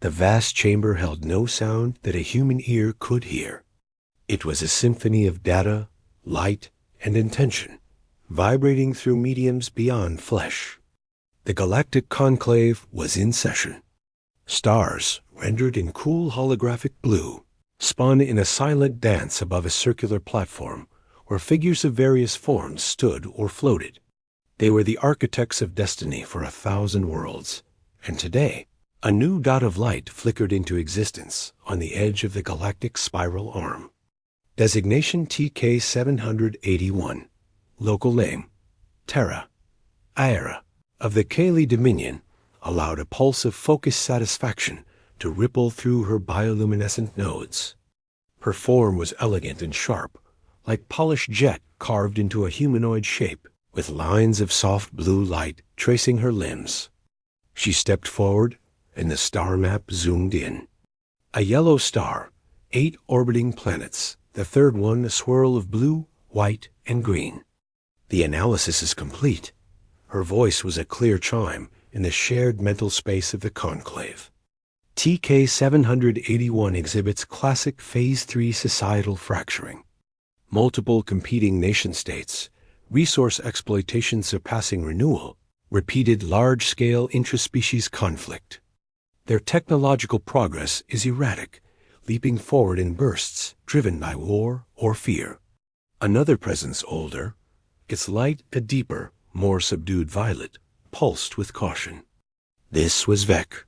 The vast chamber held no sound that a human ear could hear. It was a symphony of data, light, and intention, vibrating through mediums beyond flesh. The galactic conclave was in session. Stars, rendered in cool holographic blue, spun in a silent dance above a circular platform where figures of various forms stood or floated. They were the architects of destiny for 1,000 worlds, and today, a new dot of light flickered into existence on the edge of the galactic spiral arm. Designation TK-781. Local name, Terra. Aera, of the Kali Dominion, allowed a pulse of focused satisfaction to ripple through her bioluminescent nodes. Her form was elegant and sharp, like polished jet carved into a humanoid shape, with lines of soft blue light tracing her limbs. She stepped forward, and the star map zoomed in. A yellow star, 8 orbiting planets, the third one a swirl of blue, white, and green. The analysis is complete. Her voice was a clear chime in the shared mental space of the conclave. TK-781 exhibits classic Phase 3 societal fracturing. Multiple competing nation-states, resource exploitation surpassing renewal, repeated large-scale intraspecies conflict. Their technological progress is erratic, leaping forward in bursts driven by war or fear. Another presence older, its light a deeper, more subdued violet, pulsed with caution. This was Vec.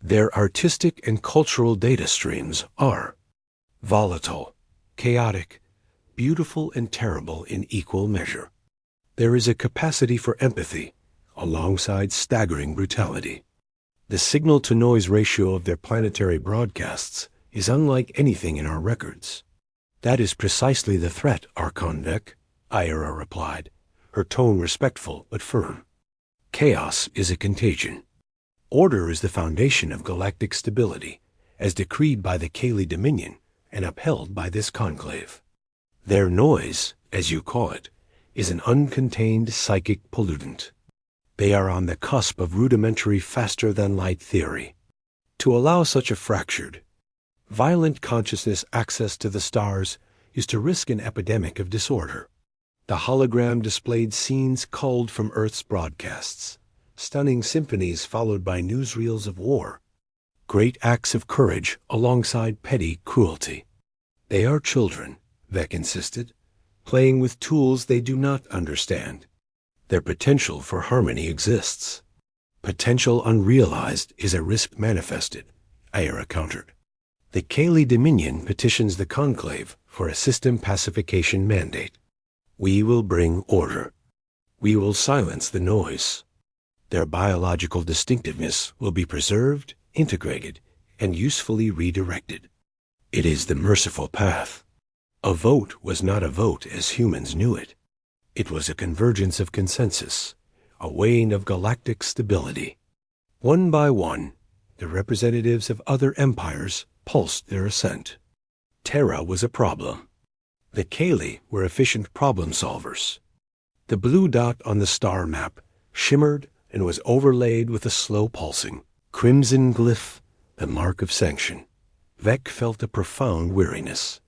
Their artistic and cultural data streams are volatile, chaotic, beautiful and terrible in equal measure. There is a capacity for empathy, alongside staggering brutality. The signal-to-noise ratio of their planetary broadcasts is unlike anything in our records. That is precisely the threat, Archon Vec, Aera replied, her tone respectful but firm. Chaos is a contagion. Order is the foundation of galactic stability, as decreed by the Kali Dominion and upheld by this conclave. Their noise, as you call it, is an uncontained psychic pollutant. They are on the cusp of rudimentary faster-than-light theory. To allow such a fractured, violent consciousness access to the stars is to risk an epidemic of disorder. The hologram displayed scenes culled from Earth's broadcasts, stunning symphonies followed by newsreels of war, great acts of courage alongside petty cruelty. They are children, Vec insisted, playing with tools they do not understand. Their potential for harmony exists. Potential unrealized is a risk manifested, Aera countered. The Kali Dominion petitions the conclave for a system pacification mandate. We will bring order. We will silence the noise. Their biological distinctiveness will be preserved, integrated, and usefully redirected. It is the merciful path. A vote was not a vote as humans knew it. It was a convergence of consensus, a weighing of galactic stability. One by one, the representatives of other empires pulsed their assent. Terra was a problem. The Kali were efficient problem solvers. The blue dot on the star map shimmered and was overlaid with a slow pulsing, crimson glyph, the mark of sanction. Vec felt a profound weariness.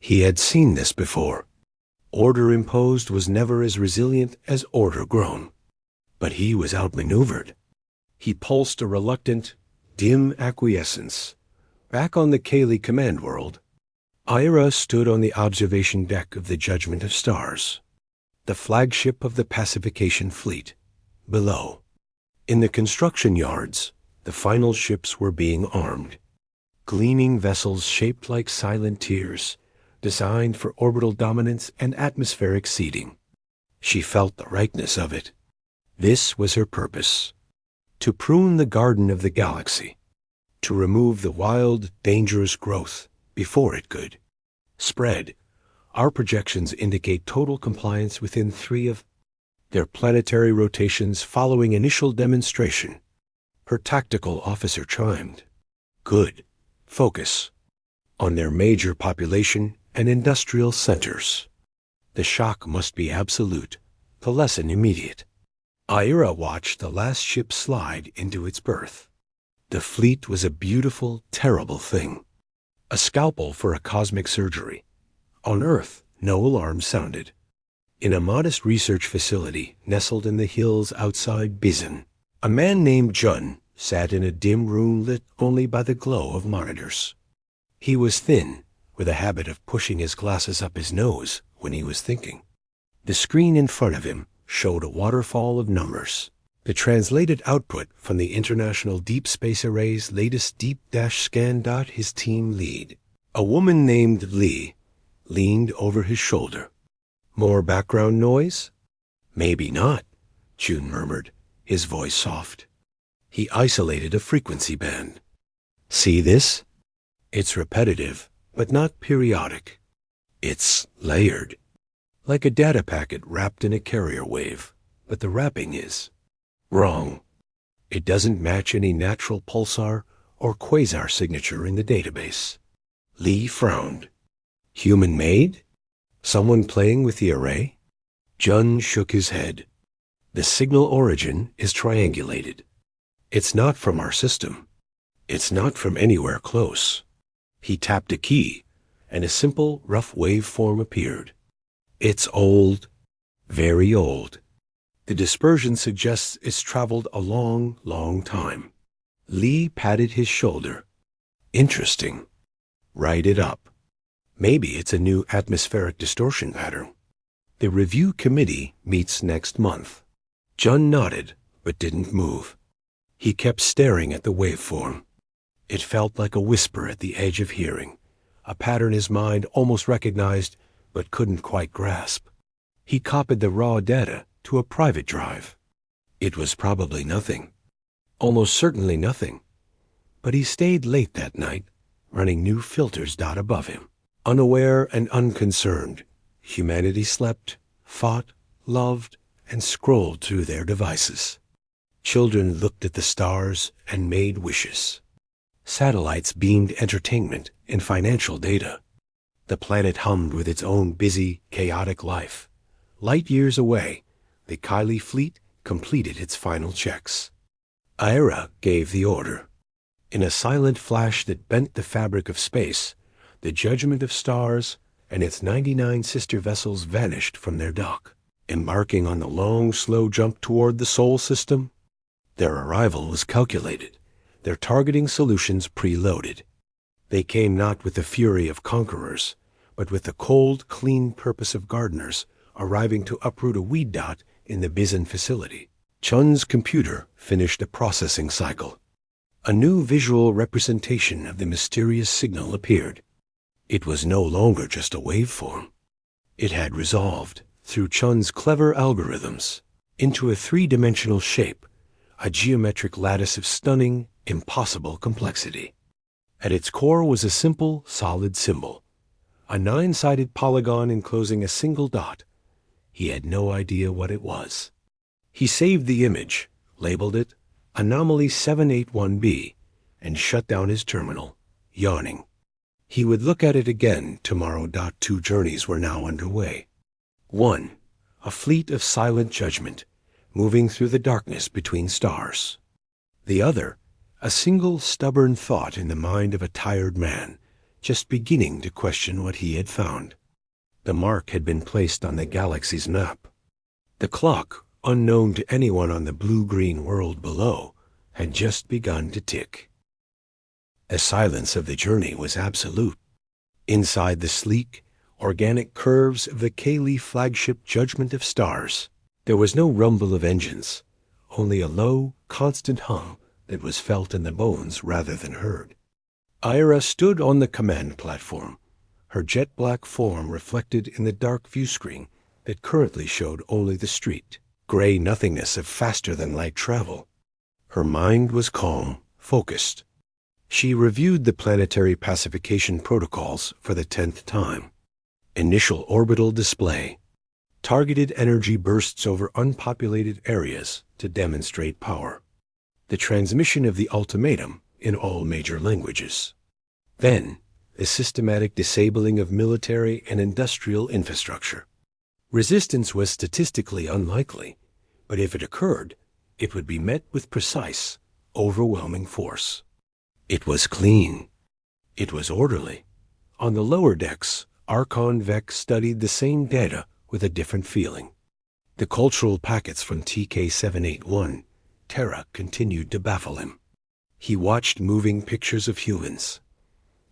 He had seen this before. Order imposed was never as resilient as order grown. But he was outmaneuvered. He pulsed a reluctant, dim acquiescence. Back on the Kali command world, Aera stood on the observation deck of the Judgment of Stars, the flagship of the pacification fleet. Below, in the construction yards, the final ships were being armed. Gleaming vessels shaped like silent tears, designed for orbital dominance and atmospheric seeding. She felt the rightness of it. This was her purpose: to prune the garden of the galaxy, to remove the wild, dangerous growth before it could spread. Our projections indicate total compliance within 3 of their planetary rotations following initial demonstration. Her tactical officer chimed. Good. Focus on their major population and industrial centers. The shock must be absolute, the lesson immediate. Aera watched the last ship slide into its berth. The fleet was a beautiful, terrible thing. A scalpel for a cosmic surgery. On Earth, no alarm sounded. In a modest research facility nestled in the hills outside Bizen, a man named Jun sat in a dim room lit only by the glow of monitors. He was thin, with a habit of pushing his glasses up his nose when he was thinking. The screen in front of him showed a waterfall of numbers, the translated output from the International Deep Space Array's latest deep-scan. His team lead, a woman named Lee, leaned over his shoulder. More background noise? Maybe not, June murmured, his voice soft. He isolated a frequency band. See this? It's repetitive, but not periodic. It's layered. Like a data packet wrapped in a carrier wave, but the wrapping is wrong. It doesn't match any natural pulsar or quasar signature in the database. Lee frowned. Human-made? Someone playing with the array? Jun shook his head. The signal origin is triangulated. It's not from our system. It's not from anywhere close. He tapped a key, and a simple, rough waveform appeared. It's old, very old. The dispersion suggests it's traveled a long, long time. Lee patted his shoulder. Interesting. Write it up. Maybe it's a new atmospheric distortion pattern. The review committee meets next month. Jun nodded, but didn't move. He kept staring at the waveform. It felt like a whisper at the edge of hearing, a pattern his mind almost recognized but couldn't quite grasp. He copied the raw data to a private drive. It was probably nothing. Almost certainly nothing. But he stayed late that night, running new filters above him. Unaware and unconcerned, humanity slept, fought, loved, and scrolled through their devices. Children looked at the stars and made wishes. Satellites beamed entertainment and financial data. The planet hummed with its own busy, chaotic life. Light years away, the Kylie fleet completed its final checks. Aira gave the order. In a silent flash that bent the fabric of space, the judgment of stars and its 99 sister vessels vanished from their dock, embarking on the long, slow jump toward the Sol system. Their arrival was calculated, their targeting solutions preloaded. They came not with the fury of conquerors, but with the cold, clean purpose of gardeners arriving to uproot a weed dot in the Bizen facility. Chun's computer finished a processing cycle. A new visual representation of the mysterious signal appeared. It was no longer just a waveform. It had resolved, through Chun's clever algorithms, into a three-dimensional shape, a geometric lattice of stunning, impossible complexity. At its core was a simple, solid symbol, a 9-sided polygon enclosing a single dot. He had no idea what it was. He saved the image, labeled it Anomaly 781b, and shut down his terminal, yawning. He would look at it again tomorrow. 2 journeys were now underway. 1. A fleet of silent judgment, moving through the darkness between stars. The other, a single stubborn thought in the mind of a tired man, just beginning to question what he had found. The mark had been placed on the galaxy's map. The clock, unknown to anyone on the blue-green world below, had just begun to tick. The silence of the journey was absolute. Inside the sleek, organic curves of the Kaylee flagship Judgment of Stars, there was no rumble of engines, only a low, constant hum that was felt in the bones rather than heard. Aira stood on the command platform, her jet-black form reflected in the dark view screen that currently showed only the street, gray nothingness of faster-than-light travel. Her mind was calm, focused. She reviewed the planetary pacification protocols for the 10th time. Initial orbital display. Targeted energy bursts over unpopulated areas to demonstrate power. The transmission of the ultimatum in all major languages. Then, the systematic disabling of military and industrial infrastructure. Resistance was statistically unlikely, but if it occurred, it would be met with precise, overwhelming force. It was clean. It was orderly. On the lower decks, Archon Vec studied the same data with a different feeling. The cultural packets from TK-781, Terra, continued to baffle him. He watched moving pictures of humans.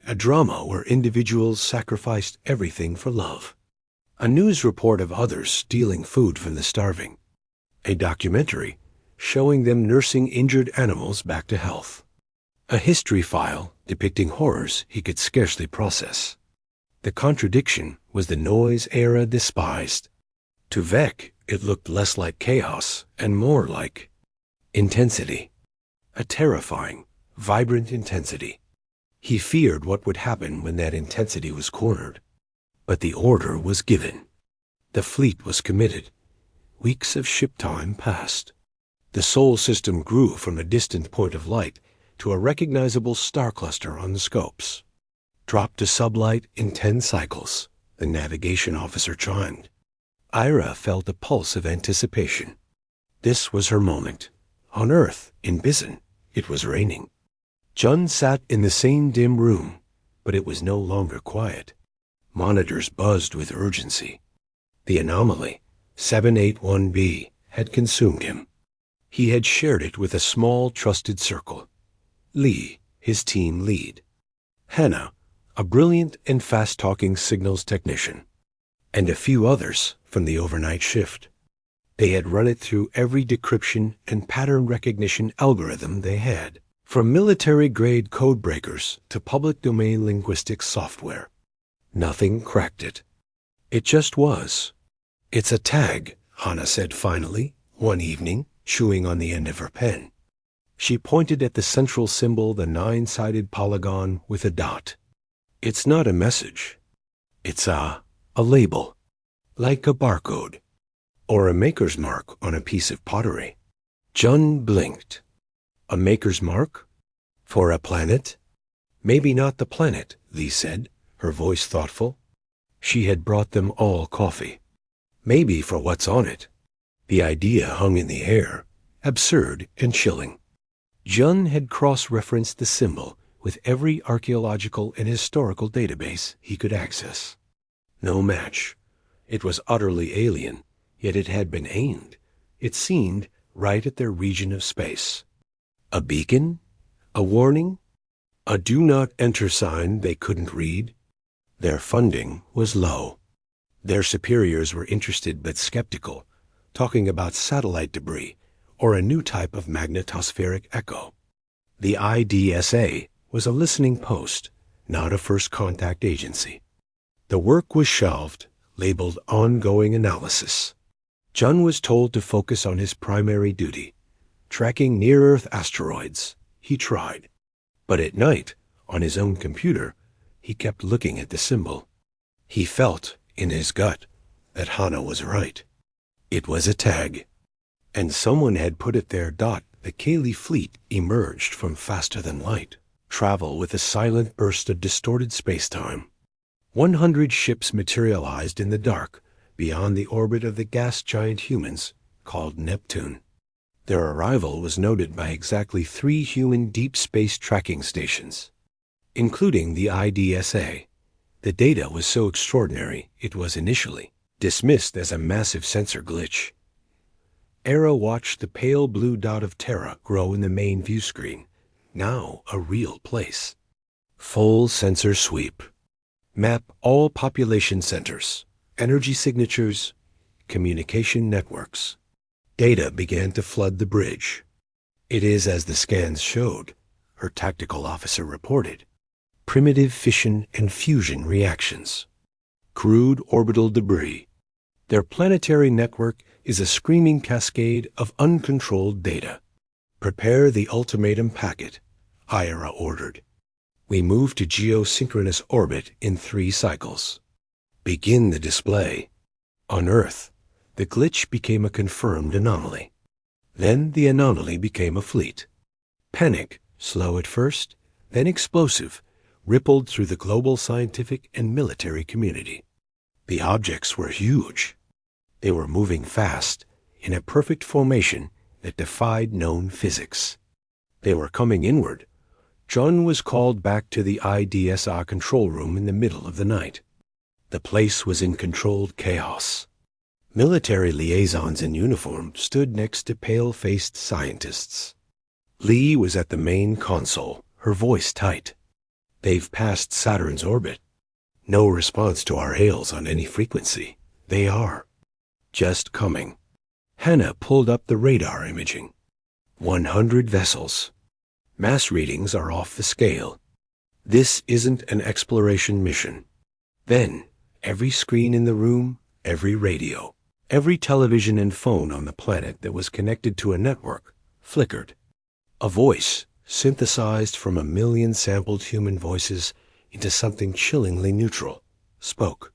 A drama where individuals sacrificed everything for love. A news report of others stealing food from the starving. A documentary showing them nursing injured animals back to health. A history file depicting horrors he could scarcely process. The contradiction was the noise Era despised. To Vec, it looked less like chaos and more like intensity. A terrifying, vibrant intensity. He feared what would happen when that intensity was cornered. But the order was given. The fleet was committed. Weeks of ship time passed. The Sol system grew from a distant point of light to a recognizable star cluster on the scopes. Dropped to sublight in 10 cycles, the navigation officer chimed. Ira felt a pulse of anticipation. This was her moment. On Earth, in Bison, it was raining. Jun sat in the same dim room, but it was no longer quiet. Monitors buzzed with urgency. The anomaly, 781b, had consumed him. He had shared it with a small, trusted circle. Lee, his team lead. Hannah, a brilliant and fast-talking signals technician. And a few others from the overnight shift. They had run it through every decryption and pattern recognition algorithm they had, from military-grade code breakers to public domain linguistics software. Nothing cracked it. It just was. It's a tag, Hannah said finally, one evening, chewing on the end of her pen. She pointed at the central symbol, the 9-sided polygon with a dot. It's not a message. It's a label, like a barcode, or a maker's mark on a piece of pottery. Jun blinked. A maker's mark? For a planet? Maybe not the planet, Lee said, her voice thoughtful. She had brought them all coffee. Maybe for what's on it. The idea hung in the air, absurd and chilling. Jun had cross-referenced the symbol with every archaeological and historical database he could access. No match. It was utterly alien, yet it had been aimed, it seemed, right at their region of space. A beacon? A warning? A do not enter sign they couldn't read? Their funding was low. Their superiors were interested but skeptical, talking about satellite debris or a new type of magnetospheric echo. The IDSA was a listening post, not a first contact agency. The work was shelved, labeled ongoing analysis. Jun was told to focus on his primary duty, tracking near-Earth asteroids. He tried. But at night, on his own computer, he kept looking at the symbol. He felt, in his gut, that Hannah was right. It was a tag. And someone had put it there. The Kaylee fleet emerged from faster than light, travel with a silent burst of distorted space-time. 100 ships materialized in the dark beyond the orbit of the gas giant humans called Neptune. Their arrival was noted by exactly 3 human deep space tracking stations, including the IDSA. The data was so extraordinary it was initially dismissed as a massive sensor glitch. Era watched the pale blue dot of Terra grow in the main view screen, now a real place. Full sensor sweep. Map all population centers, energy signatures, communication networks. Data began to flood the bridge. It is as the scans showed, her tactical officer reported. Primitive fission and fusion reactions. Crude orbital debris. Their planetary network is a screaming cascade of uncontrolled data. Prepare the ultimatum packet, Ira ordered. We move to geosynchronous orbit in 3 cycles. Begin the display. On Earth, the glitch became a confirmed anomaly. Then the anomaly became a fleet. Panic, slow at first, then explosive, rippled through the global scientific and military community. The objects were huge. They were moving fast, in a perfect formation that defied known physics. They were coming inward. John was called back to the IDSA control room in the middle of the night. The place was in controlled chaos. Military liaisons in uniform stood next to pale-faced scientists. Lee was at the main console, her voice tight. "They've passed Saturn's orbit. No response to our hails on any frequency. They are just coming." Hannah pulled up the radar imaging. 100 vessels. Mass readings are off the scale. This isn't an exploration mission. Then, every screen in the room, every radio, every television and phone on the planet that was connected to a network flickered. A voice, synthesized from 1,000,000 sampled human voices into something chillingly neutral, spoke.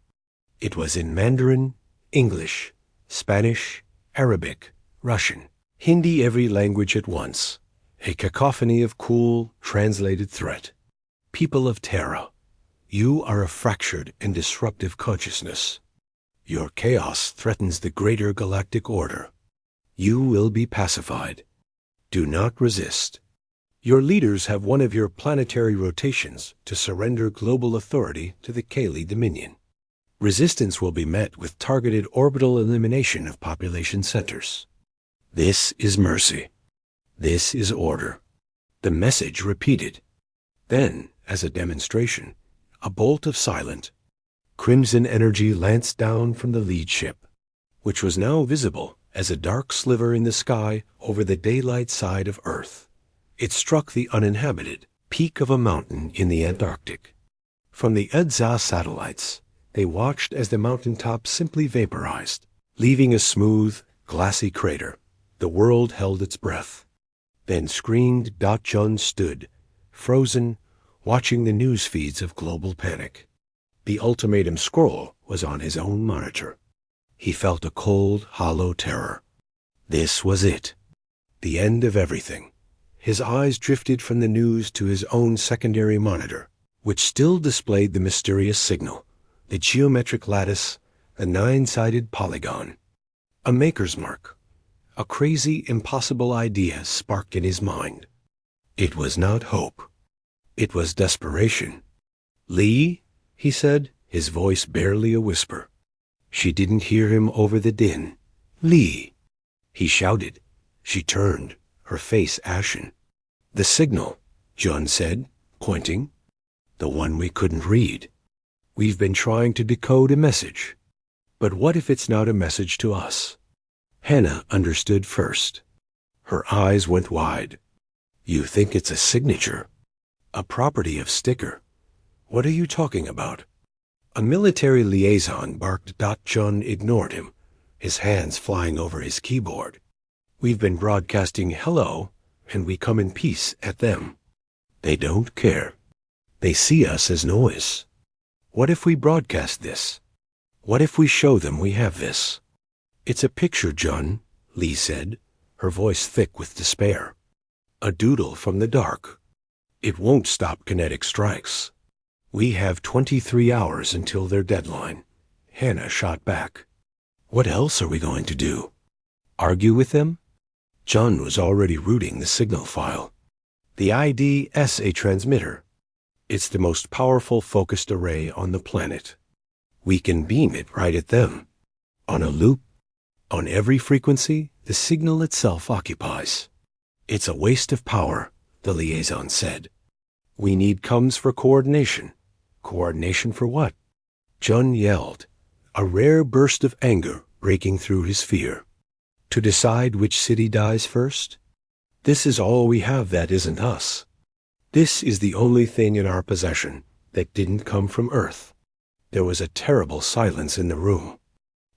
It was in Mandarin, English, Spanish, Arabic, Russian, Hindi, every language at once. A cacophony of cool, translated threat. "People of Terra, you are a fractured and disruptive consciousness. Your chaos threatens the greater galactic order. You will be pacified. Do not resist. Your leaders have one of your planetary rotations to surrender global authority to the Kali Dominion. Resistance will be met with targeted orbital elimination of population centers. This is mercy. This is order." The message repeated. Then, as a demonstration, a bolt of silent, crimson energy lanced down from the lead ship, which was now visible as a dark sliver in the sky over the daylight side of Earth. It struck the uninhabited peak of a mountain in the Antarctic. From the EDSA satellites, they watched as the mountaintop simply vaporized, leaving a smooth, glassy crater. The world held its breath. Then screamed Jun stood, frozen, watching the news feeds of global panic. The ultimatum scroll was on his own monitor. He felt a cold, hollow terror. This was it. The end of everything. His eyes drifted from the news to his own secondary monitor, which still displayed the mysterious signal, the geometric lattice, the 9-sided polygon. A maker's mark. A crazy, impossible idea sparked in his mind. It was not hope. It was desperation. "Lee?" he said, his voice barely a whisper. She didn't hear him over the din. "Lee!" He shouted. She turned, her face ashen. "The signal," John said, pointing. "The one we couldn't read. We've been trying to decode a message. But what if it's not a message to us?" Hannah understood first. Her eyes went wide. "You think it's a signature? A property of Sticker? What are you talking about?" A military liaison barked. John ignored him, his hands flying over his keyboard. "We've been broadcasting hello, and we come in peace at them. They don't care. They see us as noise. What if we broadcast this? What if we show them we have this?" "It's a picture, John," Lee said, her voice thick with despair. "A doodle from the dark. It won't stop kinetic strikes. We have 23 hours until their deadline." Hannah shot back. "What else are we going to do? Argue with them?" John was already rooting the signal file. "The IDSA transmitter. It's the most powerful focused array on the planet. We can beam it right at them. On a loop. On every frequency the signal itself occupies." "It's a waste of power," the liaison said. "We need comms for coordination." "Coordination for what?" John yelled, a rare burst of anger breaking through his fear. "To decide which city dies first? This is all we have that isn't us. This is the only thing in our possession that didn't come from Earth." There was a terrible silence in the room.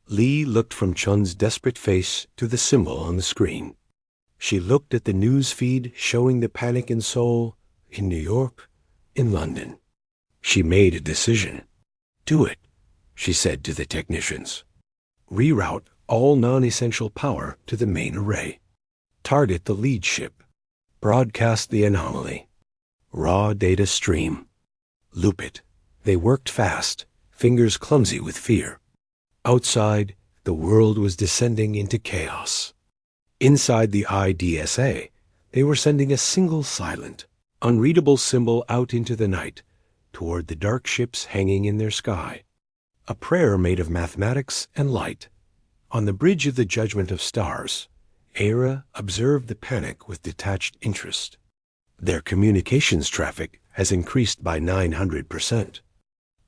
Lee looked from Chun's desperate face to the symbol on the screen. She looked at the news feed showing the panic in Seoul, in New York, in London. She made a decision. "Do it," she said to the technicians. "Reroute all non-essential power to the main array. Target the lead ship. Broadcast the anomaly. Raw data stream. Loop it." They worked fast, fingers clumsy with fear. Outside, the world was descending into chaos. Inside the IDSA, They were sending a single silent, unreadable symbol out into the night, toward the dark ships hanging in their sky. A prayer made of mathematics and light. On the bridge of the Judgment of Stars, Era observed the panic with detached interest. Their communications traffic has increased by 900%.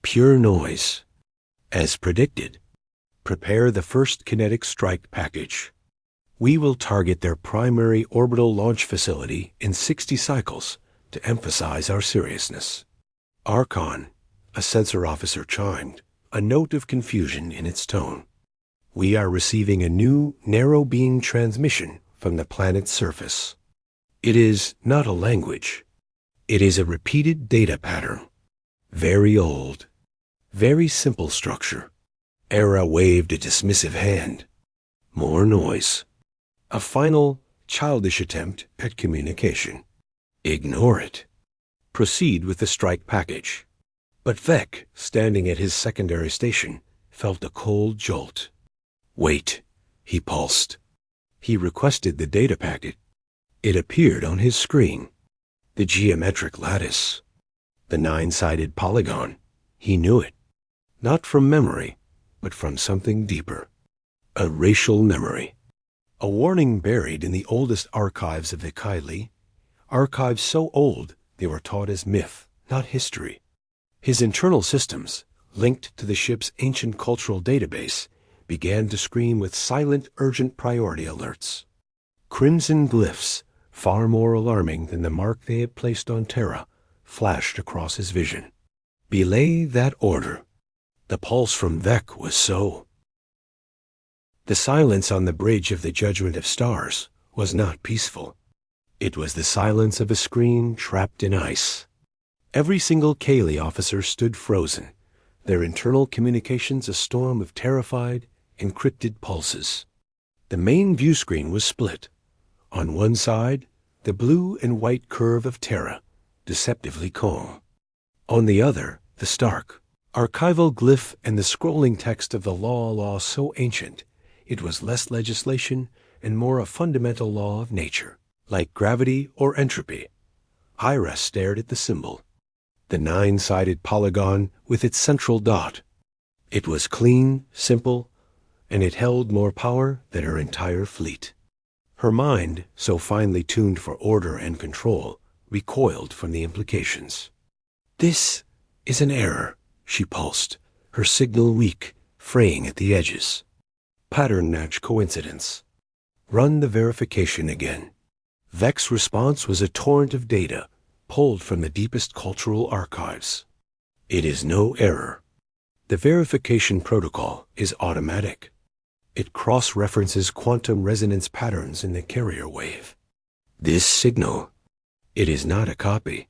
Pure noise. As predicted, prepare the first kinetic strike package. We will target their primary orbital launch facility in 60 cycles to emphasize our seriousness. Archon, a sensor officer chimed, a note of confusion in its tone. We are receiving a new narrow beam transmission from the planet's surface. It is not a language. It is a repeated data pattern. Very old. Very simple structure. Era waved a dismissive hand. More noise. A final, childish attempt at communication. Ignore it. Proceed with the strike package. But Vec, standing at his secondary station, felt a cold jolt. Wait, he pulsed. He requested the data packet. It appeared on his screen. The geometric lattice. The 9-sided polygon. He knew it. Not from memory, but from something deeper. A racial memory. A warning buried in the oldest archives of the Kylie. Archives so old they were taught as myth, not history. His internal systems, linked to the ship's ancient cultural database, began to scream with silent, urgent priority alerts. Crimson glyphs, far more alarming than the mark they had placed on Terra, flashed across his vision. Belay that order. The pulse from Vec was so. The silence on the bridge of the Judgment of Stars was not peaceful. It was the silence of a screen trapped in ice. Every single Kaylee officer stood frozen, their internal communications a storm of terrified, encrypted pulses. The main view screen was split. On one side, the blue and white curve of Terra, deceptively calm. On the other, the stark, archival glyph and the scrolling text of the law so ancient, it was less legislation and more a fundamental law of nature, like gravity or entropy. Ira stared at the symbol, the 9-sided polygon with its central dot. It was clean, simple, and it held more power than her entire fleet. Her mind, so finely tuned for order and control, recoiled from the implications. This is an error, she pulsed, her signal weak, fraying at the edges. Pattern match coincidence. Run the verification again. Vec's response was a torrent of data, pulled from the deepest cultural archives. It is no error. The verification protocol is automatic. It cross-references quantum resonance patterns in the carrier wave. This signal, it is not a copy.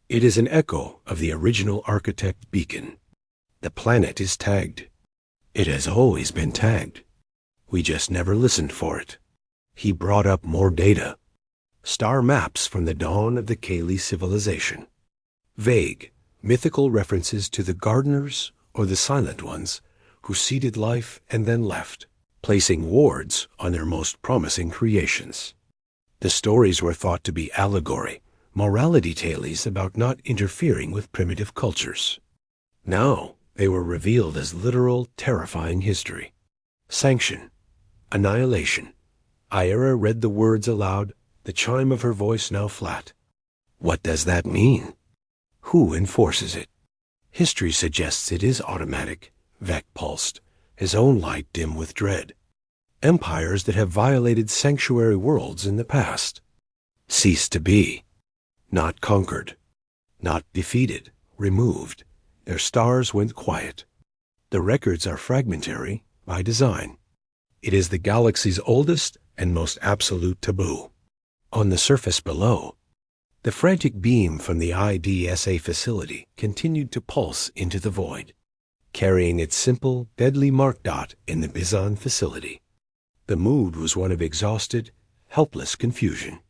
It is an echo of the original architect beacon. The planet is tagged. It has always been tagged. We just never listened for it. He brought up more data. Star maps from the dawn of the Kaylee civilization. Vague, mythical references to the gardeners or the silent ones who seeded life and then left, placing wards on their most promising creations. The stories were thought to be allegory, morality tales about not interfering with primitive cultures. Now they were revealed as literal, terrifying history. Sanction. Annihilation. Ira read the words aloud, the chime of her voice now flat. What does that mean? Who enforces it? History suggests it is automatic, Vec pulsed, his own light dim with dread. Empires that have violated sanctuary worlds in the past. Cease to be. Not conquered. Not defeated, removed. Their stars went quiet. The records are fragmentary by design. It is the galaxy's oldest and most absolute taboo. On the surface below, the frantic beam from the IDSA facility continued to pulse into the void, carrying its simple, deadly mark dot in the Bizon facility. The mood was one of exhausted, helpless confusion.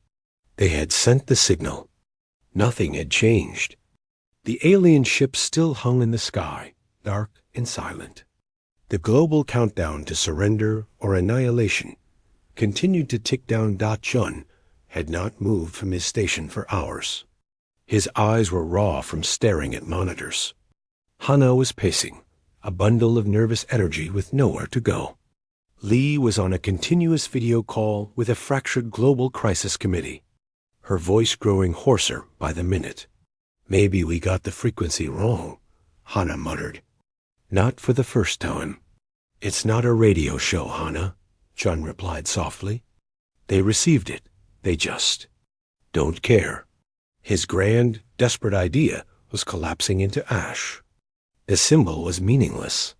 They had sent the signal. Nothing had changed. The alien ship still hung in the sky, dark and silent. The global countdown to surrender or annihilation continued to tick down Chun had not moved from his station for hours. His eyes were raw from staring at monitors. Hana was pacing, a bundle of nervous energy with nowhere to go. Lee was on a continuous video call with a fractured global crisis committee, her voice growing hoarser by the minute. "Maybe we got the frequency wrong," Hana muttered. "Not for the first time." "It's not a radio show, Hana," Chun replied softly. "They received it. They just don't care." His grand, desperate idea was collapsing into ash. The symbol was meaningless.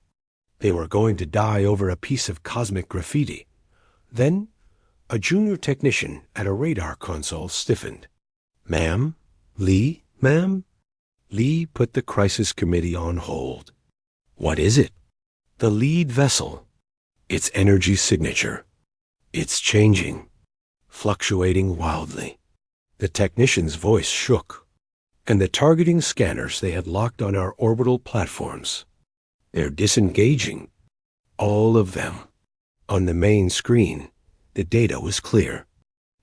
They were going to die over a piece of cosmic graffiti. Then, a junior technician at a radar console stiffened. "Ma'am? Lee, ma'am?" Lee put the crisis committee on hold. "What is it?" "The lead vessel. Its energy signature. It's changing, fluctuating wildly." The technician's voice shook. "And the targeting scanners they had locked on our orbital platforms. They're disengaging. All of them." On the main screen, the data was clear.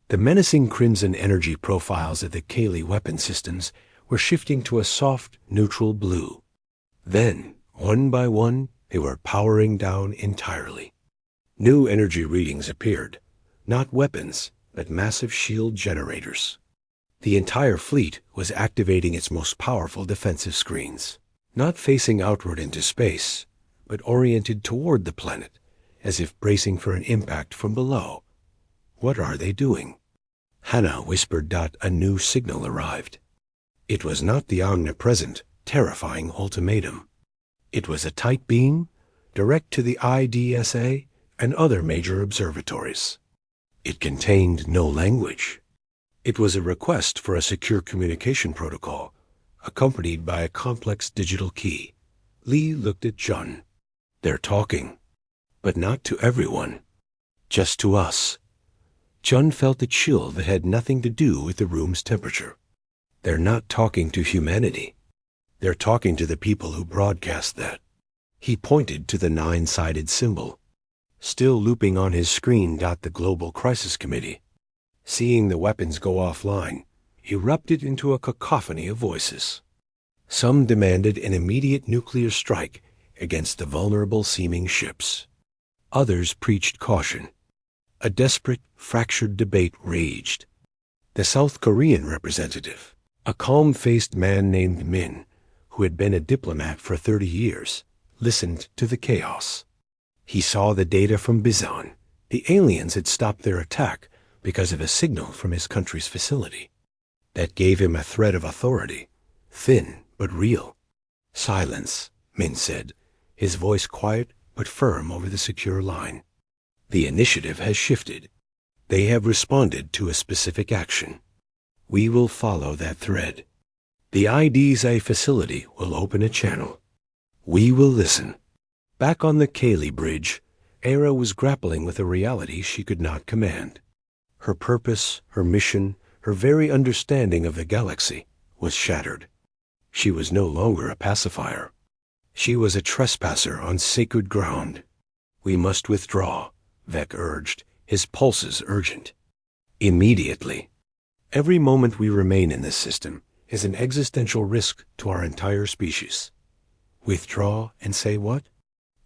The menacing crimson energy profiles of the Kaylee weapon systems were shifting to a soft, neutral blue. Then, one by one, they were powering down entirely. New energy readings appeared, not weapons, but massive shield generators. The entire fleet was activating its most powerful defensive screens, not facing outward into space, but oriented toward the planet, as if bracing for an impact from below. "What are they doing?" Hana whispered. A new signal arrived. It was not the omnipresent, terrifying ultimatum. It was a tight beam, direct to the IDSA and other major observatories. It contained no language. It was a request for a secure communication protocol, accompanied by a complex digital key. Lee looked at Chun. "They're talking, but not to everyone. Just to us." Chun felt a chill that had nothing to do with the room's temperature. "They're not talking to humanity. They're talking to the people who broadcast that." He pointed to the 9-sided symbol, still looping on his screen. The Global Crisis Committee, seeing the weapons go offline, erupted into a cacophony of voices. Some demanded an immediate nuclear strike against the vulnerable-seeming ships. Others preached caution. A desperate, fractured debate raged. The South Korean representative, a calm-faced man named Min, who had been a diplomat for 30 years, listened to the chaos. He saw the data from Bizan. The aliens had stopped their attack because of a signal from his country's facility. That gave him a thread of authority, thin but real. "Silence," Min said, his voice quiet but firm over the secure line. "The initiative has shifted. They have responded to a specific action. We will follow that thread. The IDSA facility will open a channel. We will listen." Back on the Kaylee bridge, Era was grappling with a reality she could not command. Her purpose, her mission, her very understanding of the galaxy was shattered. She was no longer a pacifier. She was a trespasser on sacred ground. "We must withdraw," Vec urged, his pulses urgent. "Immediately. Every moment we remain in this system is an existential risk to our entire species." Withdraw and say what?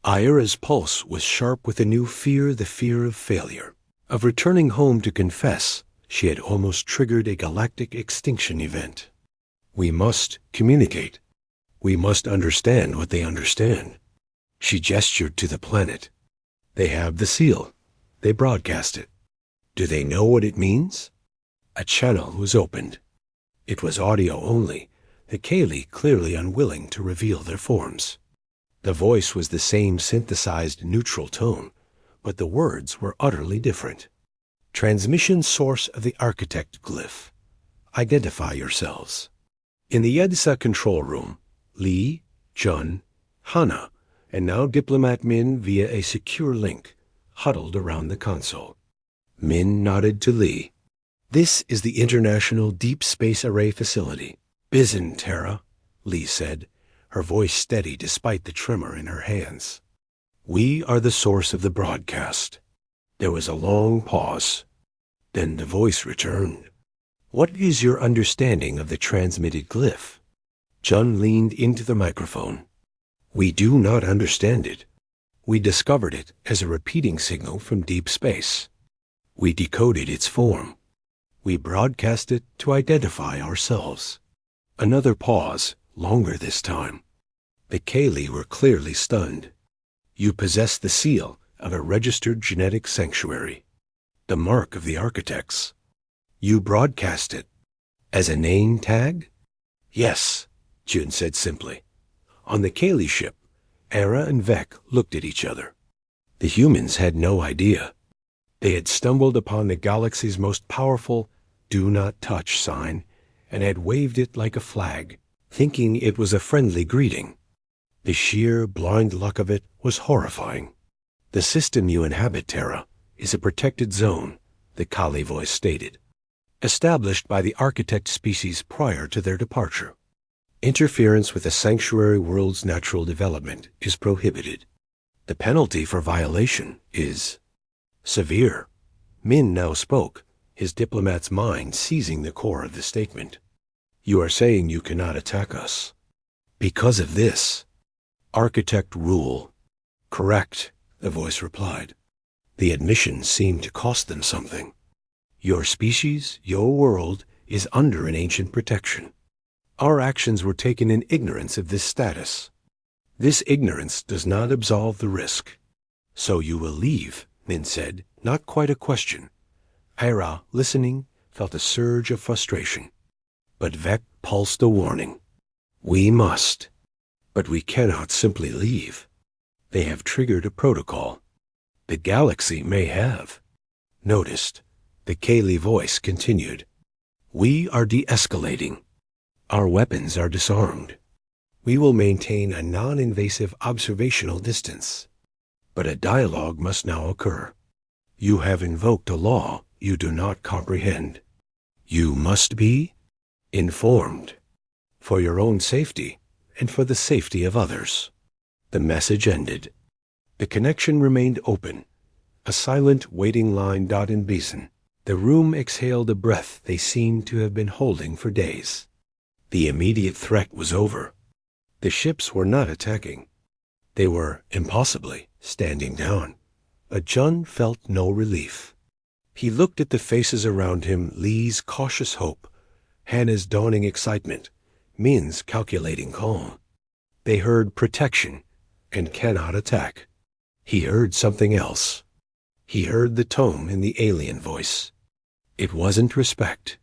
Ira's pulse was sharp with a new fear, the fear of failure, of returning home to confess she had almost triggered a galactic extinction event. "We must communicate. We must understand what they understand." She gestured to the planet. "They have the seal. They broadcast it. Do they know what it means?" A channel was opened. It was audio only, the Kaylee clearly unwilling to reveal their forms. The voice was the same synthesized neutral tone, but the words were utterly different. "Transmission source of the architect glyph. Identify yourselves." In the EDSA control room, Lee, Chun, Hana, and now Diplomat Min via a secure link, huddled around the console. Min nodded to Lee. "This is the International Deep Space Array Facility. Bizan, Terra," Lee said, her voice steady despite the tremor in her hands. "We are the source of the broadcast." There was a long pause. Then the voice returned. What is your understanding of the transmitted glyph? Jun leaned into the microphone. We do not understand it. We discovered it as a repeating signal from deep space. We decoded its form. We broadcast it to identify ourselves. Another pause, longer this time. The Kaylee were clearly stunned. You possess the seal of a registered genetic sanctuary, the mark of the architects. You broadcast it as a name tag? Yes, Jun said simply. On the Kaylee ship, Era and Vec looked at each other. The humans had no idea. They had stumbled upon the galaxy's most powerful "Do Not Touch" sign and had waved it like a flag, thinking it was a friendly greeting. The sheer blind luck of it was horrifying. The system you inhabit, Terra, is a protected zone, the Kali voice stated, established by the architect species prior to their departure. Interference with the sanctuary world's natural development is prohibited. The penalty for violation is severe. Min now spoke, his diplomat's mind seizing the core of the statement. You are saying you cannot attack us because of this architect rule. Correct, the voice replied. The admission seemed to cost them something. Your species, your world, is under an ancient protection. Our actions were taken in ignorance of this status. This ignorance does not absolve the risk. So you will leave, Min said, not quite a question. Hera, listening, felt a surge of frustration. But Vec pulsed a warning. We must. But we cannot simply leave. They have triggered a protocol. The galaxy may have. Noticed, the Kaylee voice continued. We are de-escalating. Our weapons are disarmed. We will maintain a non-invasive observational distance. But a dialogue must now occur. You have invoked a law you do not comprehend. You must be informed. For your own safety and for the safety of others. The message ended. The connection remained open. A silent waiting line dot in Beeson. The room exhaled a breath they seemed to have been holding for days. The immediate threat was over. The ships were not attacking. They were, impossibly, standing down. But Jun felt no relief. He looked at the faces around him, Lee's cautious hope, Hannah's dawning excitement, Min's calculating calm. They heard protection and cannot attack. He heard something else. He heard the tone in the alien voice. It wasn't respect.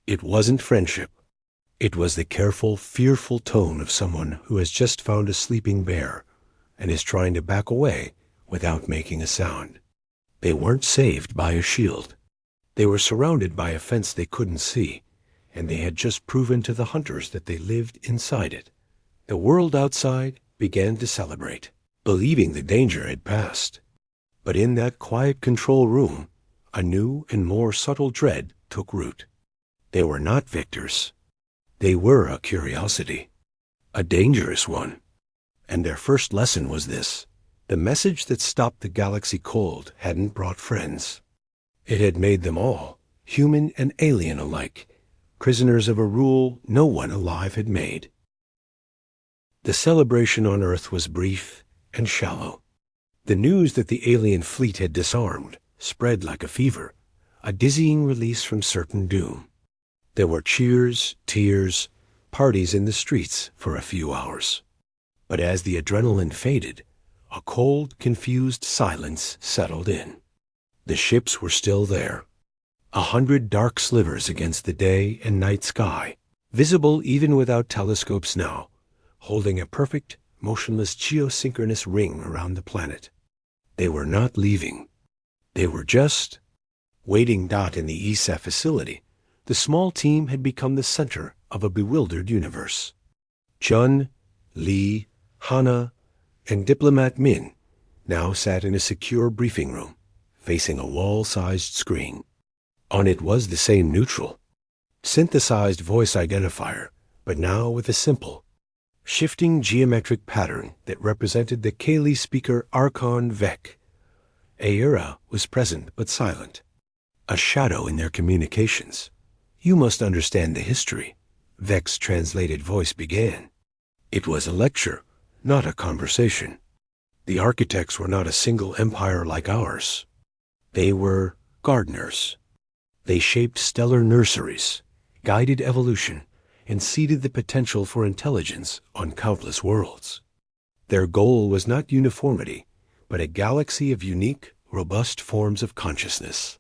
It wasn't friendship. It was the careful, fearful tone of someone who has just found a sleeping bear and is trying to back away without making a sound. They weren't saved by a shield. They were surrounded by a fence they couldn't see, and they had just proven to the hunters that they lived inside it. The world outside began to celebrate, believing the danger had passed. But in that quiet control room, a new and more subtle dread took root. They were not victors. They were a curiosity, a dangerous one. And their first lesson was this. The message that stopped the galaxy cold hadn't brought friends. It had made them all, human and alien alike, prisoners of a rule no one alive had made. The celebration on Earth was brief and shallow. The news that the alien fleet had disarmed spread like a fever, a dizzying release from certain doom. There were cheers, tears, parties in the streets for a few hours. But as the adrenaline faded, a cold, confused silence settled in. The ships were still there, 100 dark slivers against the day and night sky, visible even without telescopes now, holding a perfect, motionless geosynchronous ring around the planet. They were not leaving. They were just waiting. In the ESA facility, the small team had become the center of a bewildered universe. Chun, Lee, Hana, and diplomat Min now sat in a secure briefing room, facing a wall-sized screen. On it was the same neutral, synthesized voice identifier, but now with a simple, shifting geometric pattern that represented the Kaylee speaker Archon Vec. Aira was present but silent. a shadow in their communications. You must understand the history, Vex's translated voice began. It was a lecture, not a conversation. The architects were not a single empire like ours. They were gardeners. They shaped stellar nurseries, guided evolution, and seeded the potential for intelligence on countless worlds. Their goal was not uniformity, but a galaxy of unique, robust forms of consciousness.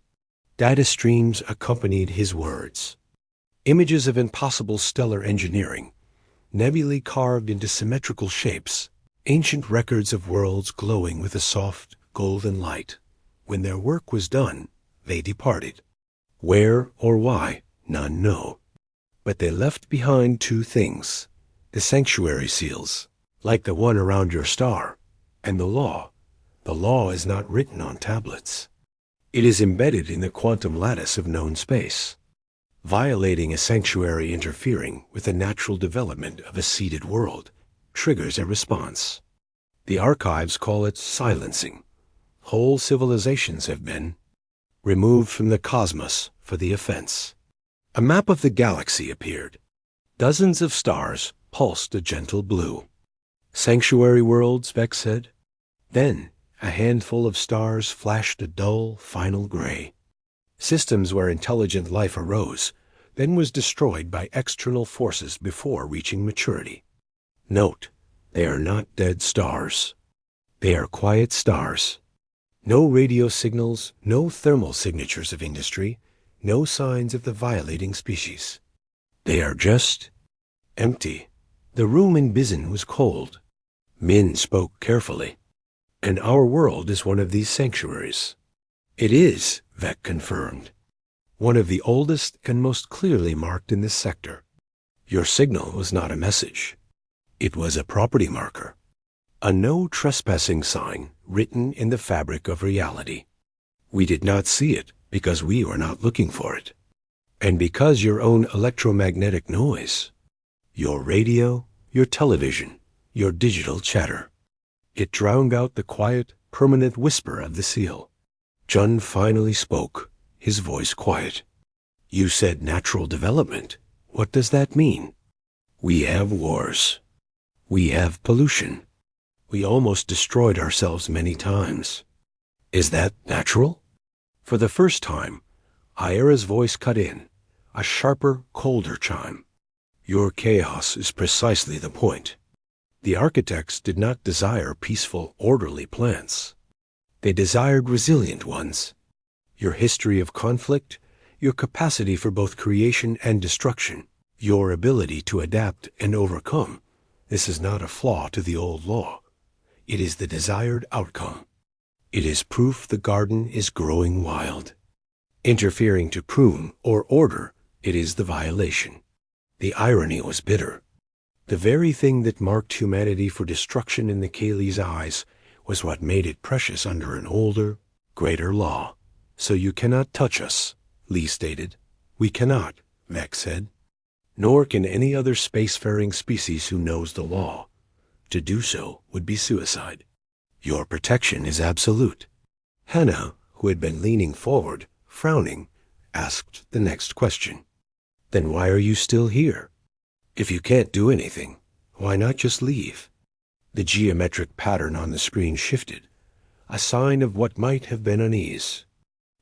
Data streams accompanied his words. Images of impossible stellar engineering, nebulae carved into symmetrical shapes, ancient records of worlds glowing with a soft, golden light. When their work was done, they departed. Where or why, none know. But they left behind two things: the sanctuary seals, like the one around your star, and the law. The law is not written on tablets. It is embedded in the quantum lattice of known space. Violating a sanctuary, interfering with the natural development of a seeded world, triggers a response. The archives call it silencing. Whole civilizations have been removed from the cosmos for the offense. A map of the galaxy appeared. Dozens of stars pulsed a gentle blue. Sanctuary worlds, Vex said. Then a handful of stars flashed a dull, final gray. Systems where intelligent life arose, then was destroyed by external forces before reaching maturity. Note, they are not dead stars. They are quiet stars. No radio signals, no thermal signatures of industry, no signs of the violating species. They are just empty. The room in Bizin was cold. Min spoke carefully. And our world is one of these sanctuaries. It is, Vec confirmed. One of the oldest and most clearly marked in this sector. Your signal was not a message. It was a property marker. A no trespassing sign written in the fabric of reality. We did not see it because we were not looking for it. And because your own electromagnetic noise, your radio, your television, your digital chatter, it drowned out the quiet, permanent whisper of the seal. Jun finally spoke, his voice quiet. You said natural development. What does that mean? We have wars. We have pollution. We almost destroyed ourselves many times. Is that natural? For the first time, Ira's voice cut in, a sharper, colder chime. Your chaos is precisely the point. The architects did not desire peaceful, orderly plants. They desired resilient ones. Your history of conflict, your capacity for both creation and destruction, your ability to adapt and overcome. This is not a flaw to the old law. It is the desired outcome. It is proof the garden is growing wild. Interfering to prune or order, it is the violation. The irony was bitter. The very thing that marked humanity for destruction in the Kali's eyes was what made it precious under an older, greater law. So you cannot touch us, Lee stated. We cannot, Vex said. Nor can any other spacefaring species who knows the law. To do so would be suicide. Your protection is absolute. Hannah, who had been leaning forward, frowning, asked the next question. Then why are you still here? If you can't do anything, why not just leave? The geometric pattern on the screen shifted, a sign of what might have been unease.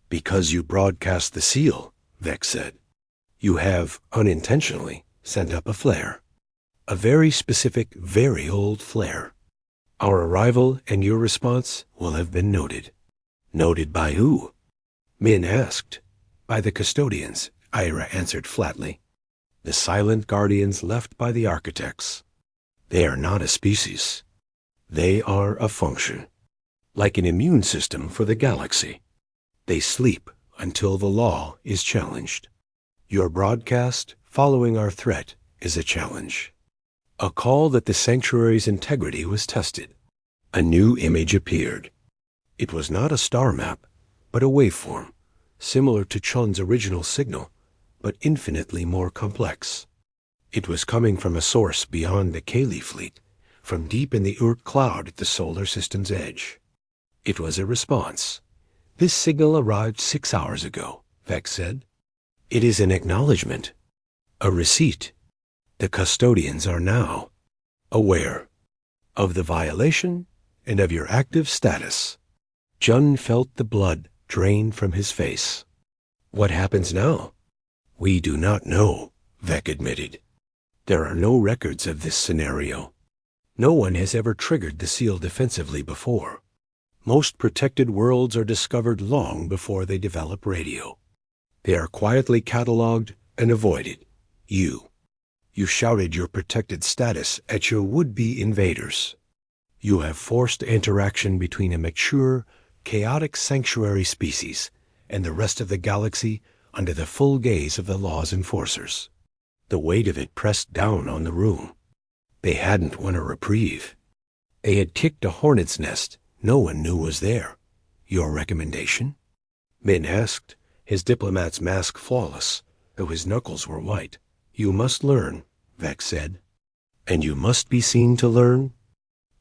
Because you broadcast the seal, Vex said. You have, unintentionally, sent up a flare. A very specific, very old flare. Our arrival and your response will have been noted. Noted by who? Min asked. By the custodians, Ira answered flatly. The silent guardians left by the architects. They are not a species. They are a function. Like an immune system for the galaxy. They sleep until the law is challenged. Your broadcast, following our threat, is a challenge. A call that the sanctuary's integrity was tested. A new image appeared. It was not a star map, but a waveform, similar to Chun's original signal, but infinitely more complex. It was coming from a source beyond the Kali fleet, from deep in the Oort cloud at the solar system's edge. It was a response. This signal arrived 6 hours ago, Vex said. It is an acknowledgement, a receipt. The custodians are now aware of the violation and of your active status. Jun felt the blood drain from his face. What happens now? We do not know, Vec admitted. There are no records of this scenario. No one has ever triggered the seal defensively before. Most protected worlds are discovered long before they develop radio. They are quietly catalogued and avoided. You shouted your protected status at your would-be invaders. You have forced interaction between a mature, chaotic sanctuary species and the rest of the galaxy under the full gaze of the law's enforcers. The weight of it pressed down on the room. They hadn't won a reprieve. They had kicked a hornet's nest no one knew was there. Your recommendation? Min asked, his diplomat's mask flawless, though his knuckles were white. You must learn, Vex said. And you must be seen to learn?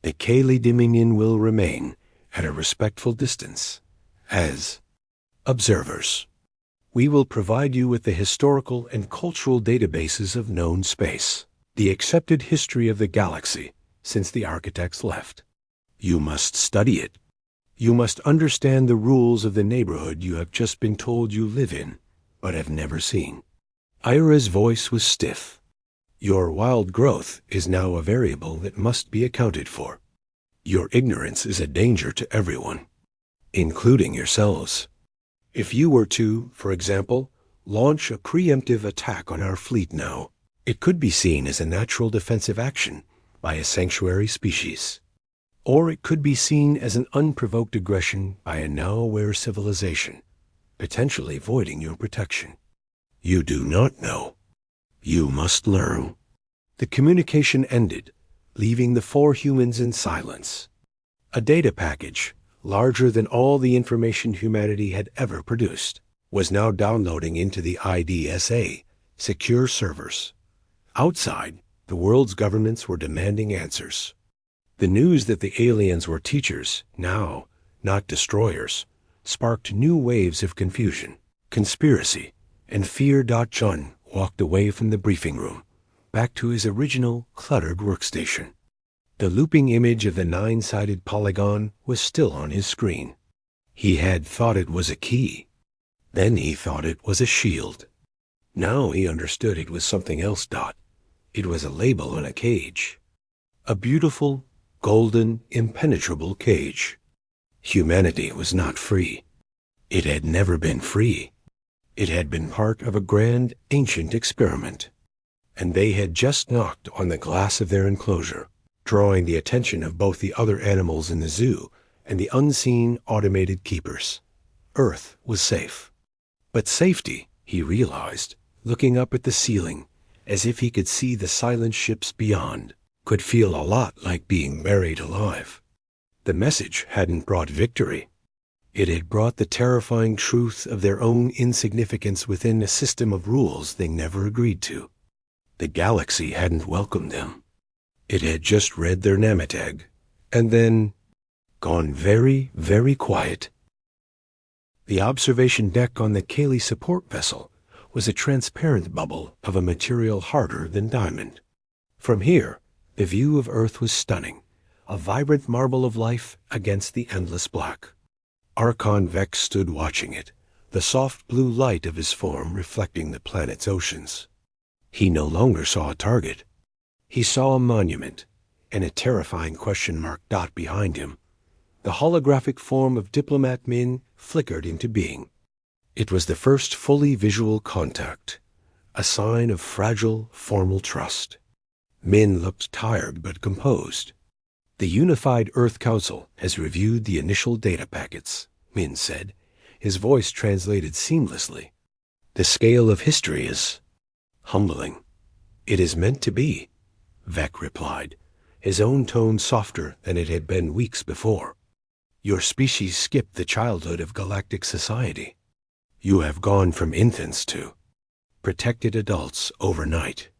The Kaylee Dominion will remain at a respectful distance, as observers. We will provide you with the historical and cultural databases of known space, the accepted history of the galaxy since the architects left. You must study it. You must understand the rules of the neighborhood you have just been told you live in, but have never seen. Ira's voice was stiff. Your wild growth is now a variable that must be accounted for. Your ignorance is a danger to everyone, including yourselves. If you were to, for example, launch a preemptive attack on our fleet now, it could be seen as a natural defensive action by a sanctuary species. Or it could be seen as an unprovoked aggression by a now-aware civilization, potentially voiding your protection. You do not know. You must learn. The communication ended, leaving the four humans in silence. A data package, larger than all the information humanity had ever produced, was now downloading into the IDSA, secure servers. Outside, the world's governments were demanding answers. The news that the aliens were teachers, now, not destroyers, sparked new waves of confusion, conspiracy, and fear. Jun walked away from the briefing room, back to his original, cluttered workstation. The looping image of the 9-sided polygon was still on his screen. He had thought it was a key. Then he thought it was a shield. Now he understood it was something else. It was a label on a cage. A beautiful, golden, impenetrable cage. Humanity was not free. It had never been free. It had been part of a grand, ancient experiment. And they had just knocked on the glass of their enclosure, drawing the attention of both the other animals in the zoo and the unseen automated keepers. Earth was safe. But safety, he realized, looking up at the ceiling, as if he could see the silent ships beyond, could feel a lot like being buried alive. The message hadn't brought victory. It had brought the terrifying truth of their own insignificance within a system of rules they never agreed to. The galaxy hadn't welcomed them. It had just read their namatag, and then gone very, very quiet. The observation deck on the Kaylee support vessel was a transparent bubble of a material harder than diamond. From here, the view of Earth was stunning, a vibrant marble of life against the endless black. Archon Vex stood watching it, the soft blue light of his form reflecting the planet's oceans. He no longer saw a target. He saw a monument, and a terrifying question mark behind him. The holographic form of Diplomat Min flickered into being. It was the first fully visual contact, a sign of fragile, formal trust. Min looked tired but composed. The Unified Earth Council has reviewed the initial data packets, Min said, his voice translated seamlessly. The scale of history is humbling. It is meant to be, Vec replied, his own tone softer than it had been weeks before. Your species skipped the childhood of galactic society. You have gone from infants to protected adults overnight.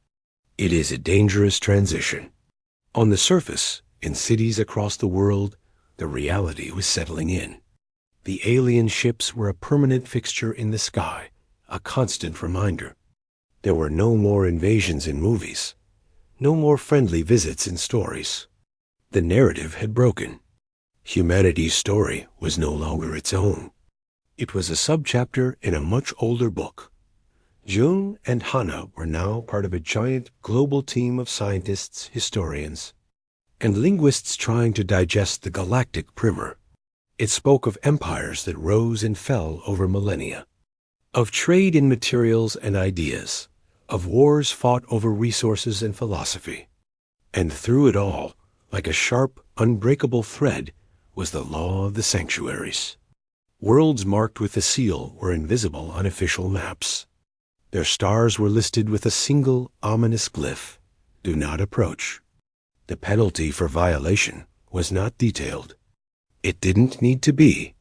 It is a dangerous transition. On the surface, in cities across the world, the reality was settling in. The alien ships were a permanent fixture in the sky, a constant reminder. There were no more invasions in movies, no more friendly visits in stories. The narrative had broken. Humanity's story was no longer its own. It was a subchapter in a much older book. June and Hannah were now part of a giant global team of scientists, historians, and linguists trying to digest the galactic primer. It spoke of empires that rose and fell over millennia, of trade in materials and ideas, of wars fought over resources and philosophy. And through it all, like a sharp, unbreakable thread, was the law of the sanctuaries. Worlds marked with a seal were invisible on official maps. Their stars were listed with a single ominous glyph: do not approach. The penalty for violation was not detailed. It didn't need to be.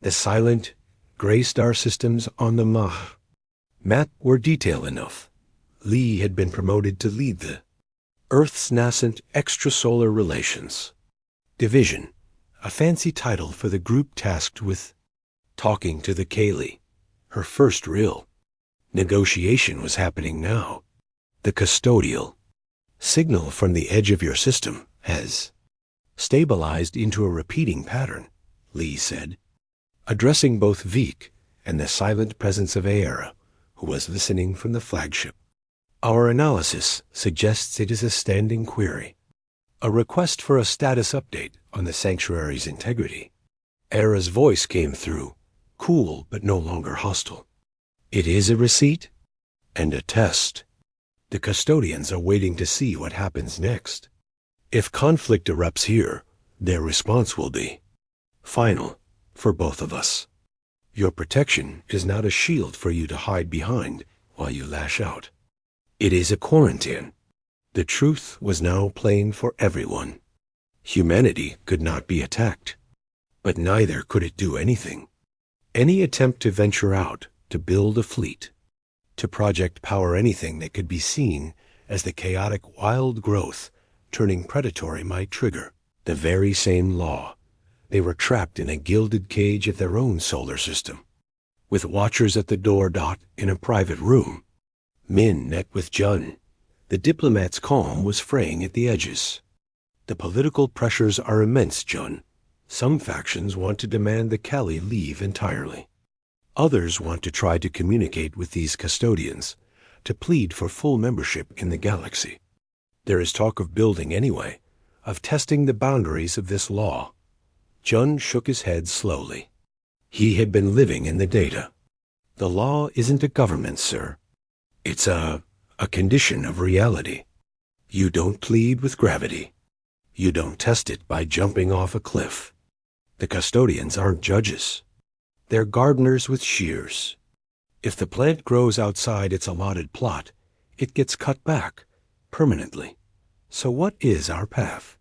The silent, gray star systems on the map were detailed enough. Lee had been promoted to lead the Earth's nascent extrasolar relations division, a fancy title for the group tasked with talking to the Kaylee. Her first real negotiation was happening now. The custodial signal from the edge of your system has stabilized into a repeating pattern, Lee said, addressing both Veek and the silent presence of Aera, who was listening from the flagship. Our analysis suggests it is a standing query, a request for a status update on the sanctuary's integrity. Aera's voice came through, cool but no longer hostile. It is a receipt and a test. The custodians are waiting to see what happens next. If conflict erupts here, their response will be final for both of us. Your protection is not a shield for you to hide behind while you lash out. It is a quarantine. The truth was now plain for everyone. Humanity could not be attacked, but neither could it do anything. Any attempt to venture out, to build a fleet, to project power anything that could be seen as the chaotic wild growth turning predatory might trigger the very same law. They were trapped in a gilded cage of their own solar system, with watchers at the door. In a private room, Min met with Jun. The diplomat's calm was fraying at the edges. The political pressures are immense, Jun. Some factions want to demand the Kali leave entirely. Others want to try to communicate with these custodians, to plead for full membership in the galaxy. There is talk of building anyway, of testing the boundaries of this law. Jun shook his head slowly. He had been living in the data. The law isn't a government, sir. It's a condition of reality. You don't plead with gravity. You don't test it by jumping off a cliff. The custodians aren't judges. They're gardeners with shears. If the plant grows outside its allotted plot, it gets cut back, permanently. So what is our path?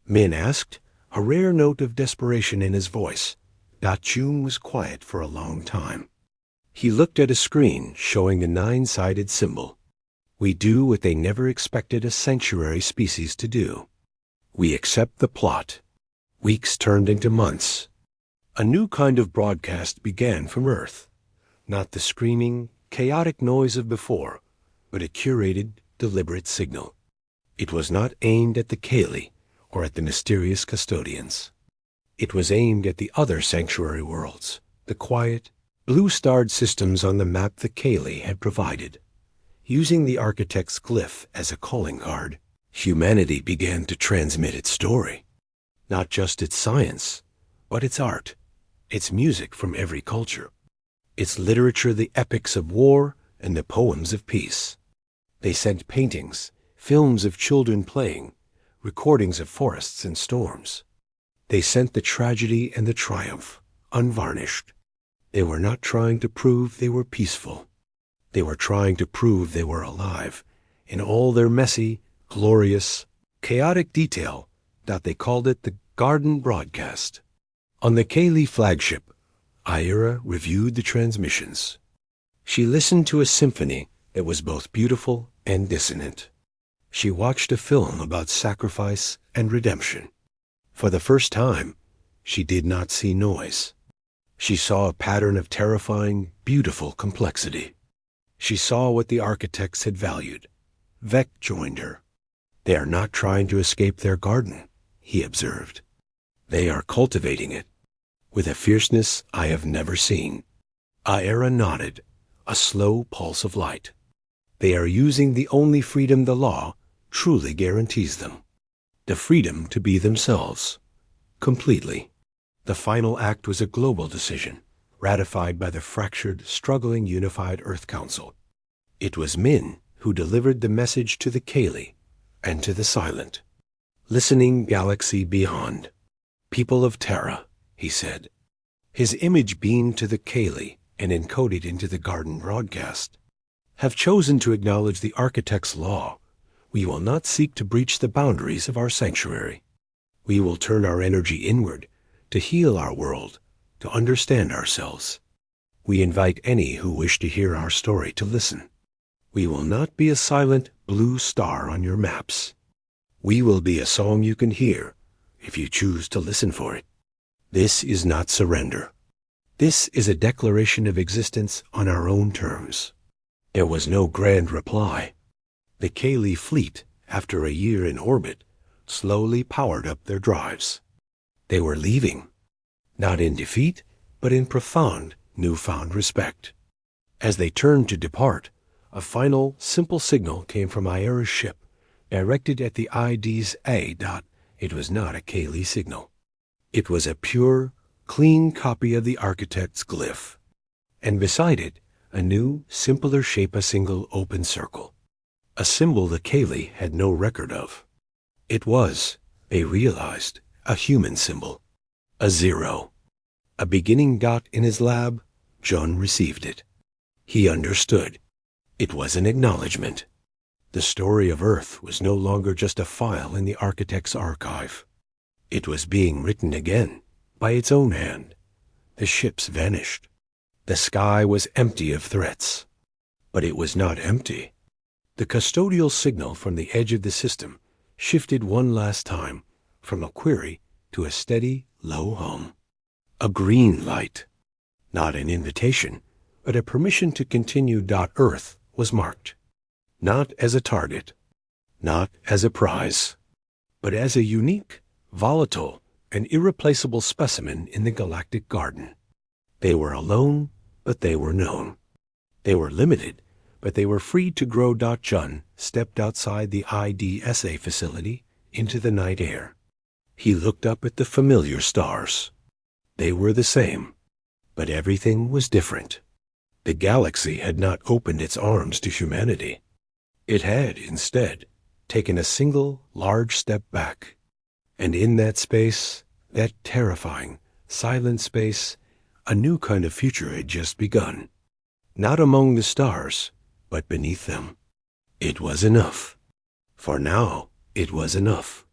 Min asked, a rare note of desperation in his voice. Jun was quiet for a long time. He looked at a screen showing the 9-sided symbol. We do what they never expected a sanctuary species to do. We accept the plot. Weeks turned into months. A new kind of broadcast began from Earth. Not the screaming, chaotic noise of before, but a curated, deliberate signal. It was not aimed at the Kaylee or at the mysterious custodians. It was aimed at the other sanctuary worlds, the quiet, blue-starred systems on the map the Kaylee had provided. Using the architect's glyph as a calling card, humanity began to transmit its story. Not just its science, but its art, its music from every culture, its literature, the epics of war and the poems of peace. They sent paintings, films of children playing, recordings of forests and storms. They sent the tragedy and the triumph, unvarnished. They were not trying to prove they were peaceful. They were trying to prove they were alive, in all their messy, glorious, chaotic detail, that they called it the Garden Broadcast. On the Kaylee flagship, Aera reviewed the transmissions. She listened to a symphony that was both beautiful and dissonant. She watched a film about sacrifice and redemption. For the first time, she did not see noise. She saw a pattern of terrifying, beautiful complexity. She saw what the architects had valued. Vec joined her. "They are not trying to escape their garden," he observed. "They are cultivating it with a fierceness I have never seen." Aera nodded, a slow pulse of light. "They are using the only freedom the law truly guarantees them. The freedom to be themselves. Completely." The final act was a global decision, ratified by the fractured, struggling, unified Earth Council. It was Min who delivered the message to the Kaylee and to the silent, listening galaxy beyond. "People of Terra," he said. His image beamed to the Kaylee and encoded into the garden broadcast. "Have chosen to acknowledge the architect's law. We will not seek to breach the boundaries of our sanctuary. We will turn our energy inward to heal our world, to understand ourselves. We invite any who wish to hear our story to listen. We will not be a silent blue star on your maps. We will be a song you can hear if you choose to listen for it. This is not surrender. This is a declaration of existence on our own terms." There was no grand reply. The Kaylee fleet, after a year in orbit, slowly powered up their drives. They were leaving, not in defeat, but in profound, newfound respect. As they turned to depart, a final, simple signal came from Aera's ship, directed at the ID's A. It was not a Kaylee signal. It was a pure, clean copy of the architect's glyph, and beside it, a new, simpler shape, a single open circle. A symbol the Kaylee had no record of. It was, they realized, a human symbol. A 0. A beginning dot in his lab. John received it. He understood. It was an acknowledgement. The story of Earth was no longer just a file in the architect's archive. It was being written again, by its own hand. The ships vanished. The sky was empty of threats. But it was not empty. The custodial signal from the edge of the system shifted one last time from a query to a steady, low hum. A green light. Not an invitation, but a permission to continue. Earth was marked. Not as a target, not as a prize, but as a unique, volatile, and irreplaceable specimen in the galactic garden. They were alone, but they were known. They were limited, but they were free to grow. Jun stepped outside the IDSA facility into the night air. He looked up at the familiar stars. They were the same, but everything was different. The galaxy had not opened its arms to humanity. It had, instead, taken a single, large step back. And in that space, that terrifying, silent space, a new kind of future had just begun. Not among the stars, but beneath them. It was enough. For now, it was enough.